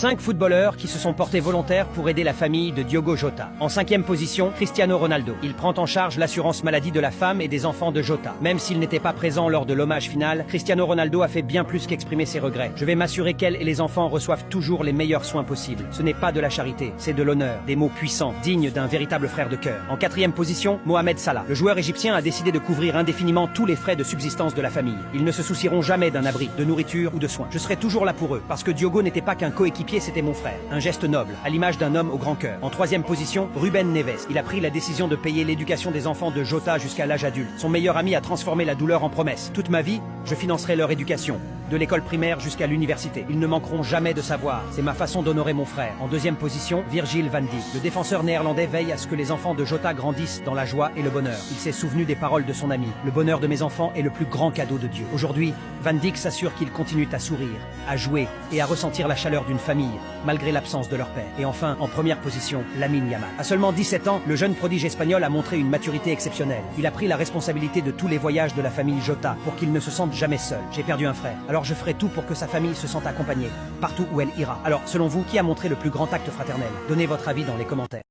5 footballeurs qui se sont portés volontaires pour aider la famille de Diogo Jota. En 5e position, Cristiano Ronaldo. Il prend en charge l'assurance maladie de la femme et des enfants de Jota. Même s'il n'était pas présent lors de l'hommage final, Cristiano Ronaldo a fait bien plus qu'exprimer ses regrets. Je vais m'assurer qu'elle et les enfants reçoivent toujours les meilleurs soins possibles. Ce n'est pas de la charité, c'est de l'honneur. Des mots puissants, dignes d'un véritable frère de cœur. En 4e position, Mohamed Salah. Le joueur égyptien a décidé de couvrir indéfiniment tous les frais de subsistance de la famille. Ils ne se soucieront jamais d'un abri, de nourriture ou de soins. Je serai toujours là pour eux, parce que Diogo n'était pas qu'un coéquipier, c'était mon frère. Un geste noble, à l'image d'un homme au grand cœur. En 3e position, Ruben Neves. Il a pris la décision de payer l'éducation des enfants de Jota jusqu'à l'âge adulte. Son meilleur ami a transformé la douleur en promesse. Toute ma vie, je financerai leur éducation, de l'école primaire jusqu'à l'université. Ils ne manqueront jamais de savoir. C'est ma façon d'honorer mon frère. En 2e position, Virgil van Dijk. Le défenseur néerlandais veille à ce que les enfants de Jota grandissent dans la joie et le bonheur. Il s'est souvenu des paroles de son ami. Le bonheur de mes enfants est le plus grand cadeau de Dieu. Aujourd'hui, Van Dijk s'assure qu'ils continuent à sourire, à jouer et à ressentir la chaleur d'une famille, malgré l'absence de leur père. Et enfin, en première position, Lamine Yamal. À seulement 17 ans, le jeune prodige espagnol a montré une maturité exceptionnelle. Il a pris la responsabilité de tous les voyages de la famille Jota pour qu'il ne se sente jamais seul. J'ai perdu un frère, alors je ferai tout pour que sa famille se sente accompagnée, partout où elle ira. Alors, selon vous, qui a montré le plus grand acte fraternel? Donnez votre avis dans les commentaires.